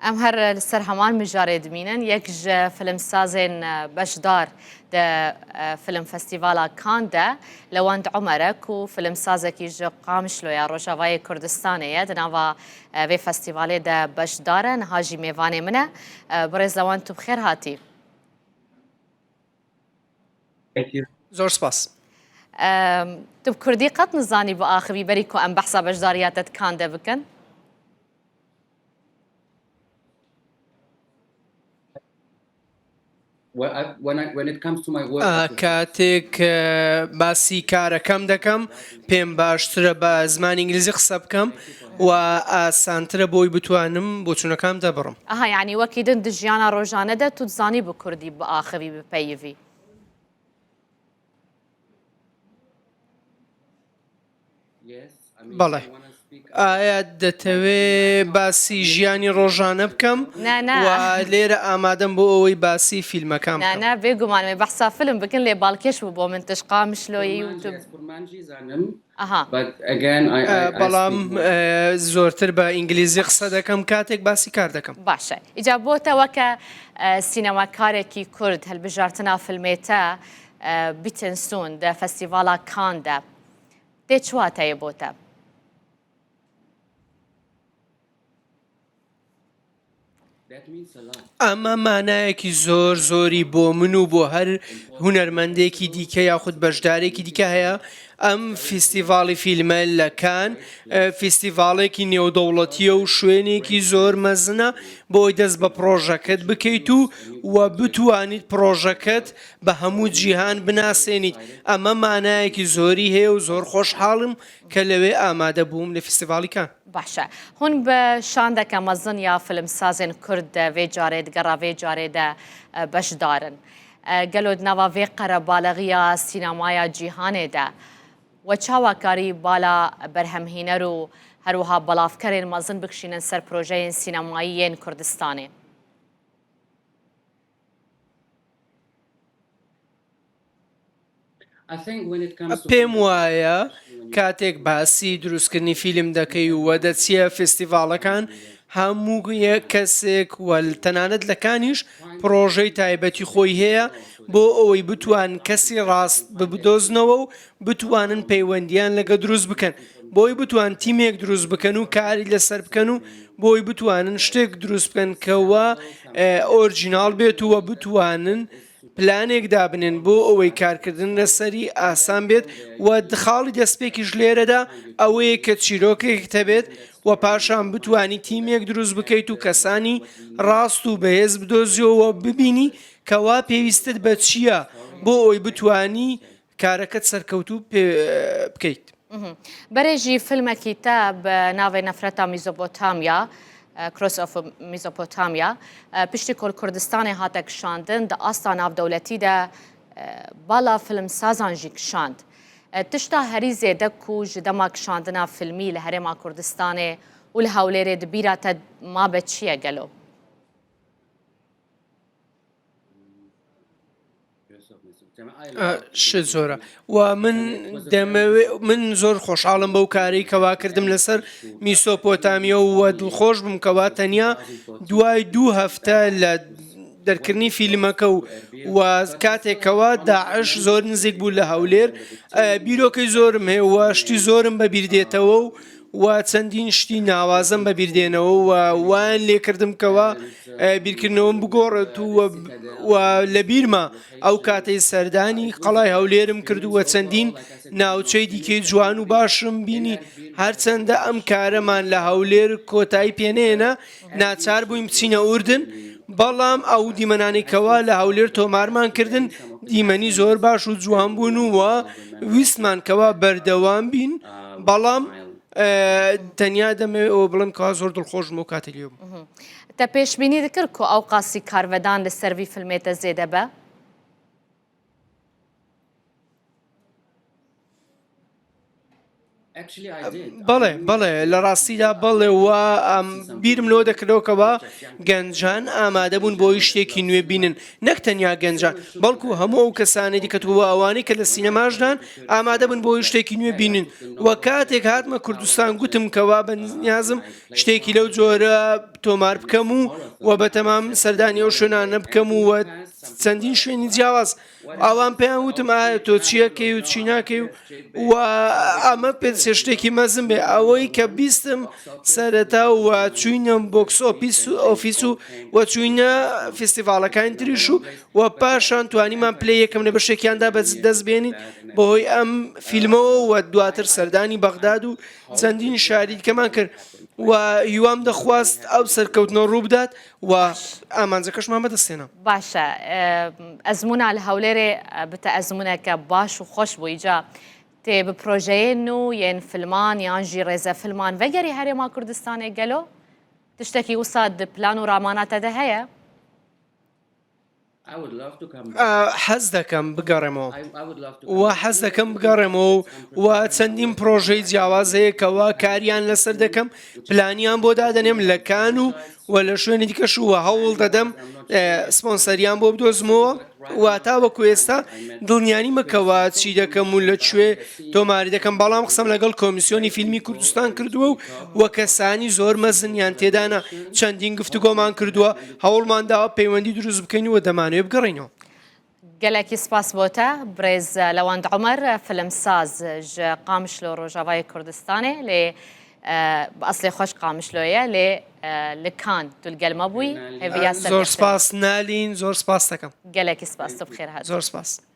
ام هر لسر همان مجارد مینن یک فیلم سازن بشدار ده فیلم فستیوالا کان ده لواند عمرك و فیلم سازکی جو قامش لو یا روشاوای کردستانه ده نوا وی فستیواله ده بشدارن هاجی میوانه منه برز لواند تو بخیر هاتی زۆر سپاس. تو بکردی قط نزانی بو آخوی بری کو ام بحثا بشداریاتت کان ده بکن کاتێک باسی کارەکەم دەکەم پێم باشترە بە زمانی ئینگلیزی قسە بکەم و ئاسانترە بۆی بتوانم بۆ چوونەکەم دەبڕم. اها يعني وكيدن دجيانا روجانه ده تو تزاني بكردي بآخوي ببيفي بەڵێ ئایا دەتەوێ باسی ژیانی ڕۆژانە بکەم و لێرە ئامادەم بۆ ئەوەی باسی فیلمەکەم نا بێگومان بەحسا فیلم بکن لێ باڵکێش بوو بۆ من تشقامش لۆ یوتیوب بەڵام زۆرتر بە ئینگلیزی قسە دەکەم کاتێک باسی کار دەکەم. باشە ئیجا بۆتەوە کە سینەماکارێکی کورد هەلبژارتنا فیلمێتە بیتنسون دە فەستیڤاڵا کاندا دێ چواتەیە بۆتە ئەمە مانایەکی زۆر زۆری بۆ من و بۆ هەر هونەرمەندێکی دیکە یاخود بەشدارێکی دیکە هەیە. ئەم فیستیڤاڵی فیلمە لە کان فیستیڤاڵێکی نێودەوڵەتیە و شوێنێکی زۆر مەزنە بۆی دەست بە پرۆژەکەت بکەیت و بتوانیت پرۆژەکەت بە هەموو جیهان بناسێنیت. ئەمە مانایەکی زۆری هەیە و زۆر خۆشحاڵم کە لەوێ ئامادە بووم لە فیستیڤاڵی کان. باشە هون بە شاندەکە مەزن یا فیلم سازên Kurd vê carê digera vê carê de beşdarin. Gelo di nava vê qerebalexiya sînemaya cîhanê de we çawakarî bala berhemhîner û herwiha belavkerên mezin bikişînin ser projeyên sînemayî yên Kurdistanê. پێم وایە کاتێک باسی دروستکردنی فیلم دەکەی و دەچیە فستیڤاڵەکان هەموو کەسێک وەل تەنانەت لەکانیش پرۆژەی تایبەتی خۆی هەیە بۆ ئەوەی بتوان کەسی ڕاست ببدۆزنەوە و بتوانن پەیوەندیان لەگە دروست بکەن بۆی بتوان تیمێک دروست بکەن و کاری لەسەر بکەن و بۆی بتوانن شتێک دروست بکەن کەوە ئۆرجیناڵ بێت وە بتوانن پلانێک دابنێن بۆ ئەوەی کارکردن لەسەری ئاسان بێت و دخاڵی دەستپێکیش لێرەدا ئەوەیە کە چیرۆکێک هەبێت و پاشان بتانی تیمێک دروست بکەیت و کەسانی ڕاست و بەهێز بدۆزیەوە ببینی کەوا پێویستت بە چییە بۆ ئەوی بتانی کارەکەت سەرکەوتوو بکەیت. بەرێژی فیلمێکی تا بە ناوی نەفرەتا میزۆپۆتامیا کروس ئۆف میزۆپۆتامیا پشتی کوردستانی هاتە کشاندن دە ئاستا ناودەوڵەتی دە باڵا فیلم سازان ژی کشاند. تشتا هەری زێدە و ji dema kişandina filmî li Herêma Kurdistanê û li Hewlêrê dibîra te mabe çi ye gelo? زۆرە و من زۆر خۆشحاڵم بەو کارەی کەوا کردم لەسەر میسۆپۆتامیە و دڵخۆش بم کەوا تەنیا دوای 2 هەفتە لە دەرکردنی فیلمەکە و کاتێکەوە داعش زۆر نزیک بوو لە هەولێر بیرۆکەی زۆرم هەیە و شتی زۆرم بەبیردێتەوە و چەندین شتی ناوازم بەبیردێنەوە و وان لێکردم کەوە بیرکردنەوەم بگۆڕێت و لە بیرمە ئەو کاتەی سەردانی قەڵای هەولێرم کردووە چەندین ناوچەی دیکەی جوان و باشم بینی هەرچەندە ئەم کارەمان لە هەولێر کۆتایی پێنێنە ناچار بووین بچینە ئوردن بەڵام ئەو دیمەنانێکەوە لە هەولێر تۆمارمان کردن دیمەنی زۆر باش و جوان بوون وە ویستمان کەوا بەردەوام بین بەڵام تەنیا دەمەوێت ئەوە بڵم کەوا زۆر دڵخۆشم و کاتێک لێ بووم. Te pêşbînî dikir ku ew qasî karvedan li ser vî filmê te zêde be? بەڵێ لە ڕاستیدا بەڵێ وە بیرم لەوە دەکردەوەکەوە گەنجان ئامادە بوون بۆی شتێکی نوێ بینن نەک تەنیا گەنجان بەڵکو هەموو ئەو کەسانی دیکەتەوە ئەوانەی کە لە سینەماشدان ئامادە بن بۆی شتێکی نوێ بینن وە کاتێک هاتمە کوردستان گوتم کەوا بەنیازم شتێکی لەو جۆرە تۆمار بکەم و بەتەمام سەردانی ئەو شوێنانە بکەم و چەندین شوێنی جیاواز ئەوان پێیان وتم ئایا تۆ چیەکەی و چی ناکەی و ئەمە پێ شتێکی مەزم بێ ئەوەی کە بیستم سەرەتا و چوینە بۆکس ئۆفیس و چوینە فستیڤالەکانی تریش و پاشان توانیمان پلێ یەکەم لە بەشێکیاندا دەست بێنین بەهۆی ئەم فیلمەوە و دواتر سەردانی بەغداد و چەندین شاری دیکەمان کرد و هیوام دەخواست ئەو سەرکەوتنەوە ڕوو بدات و ئامانجەکەشمان بەدەستێنە باشە ئەزمونە لە هەولێرێ بتە ئەزمونەکە باش و خۆش بوو ئیجا تێ بپرۆژەیەن و یەن فلمان یانژی ڕێزە فلمان vegeri Herêma Kurdistanê gelo tiştekî wisa di plan û ramana te de heye حەز دەکەم بگەڕێمەوە و حەز دەکەم بگەڕێمەوە و چەندین پرۆژەی جیاوازەیەکەوە کاریان لەسەر دەکەم پلانیان بۆ دادەنێم لە کان و لە شوێنی دیکەش و هەوڵ دەدەم سپۆنسەریان بۆ بدۆزمەوە و تا وەکو ئێستا دڵنیانی مەکەوە چی دەکەم و لەکوێ تۆماری دەکەم بەڵام قسەم لەگەڵ کۆمیسیۆنی فیلمی کوردستان کردووە و کەسانی زۆر مەزنیان تێدانە چەندین گفتوگۆمان کردووە هەوڵمان داوە پەیوەندی دروست بکەین و دەمانوێت بگەڕینەوە gelekî spas bote Birêz Lewand Umer filimsaz ji Qamişlo Rojavayê Kurdistanê lê bi eslê xweş Qamişloye lê li Kan tu li gel me bûyî hêviya زۆر سپاس نالین زۆر سپاس دەکەم gelekî spas tu bi xêr hat زۆر سپاس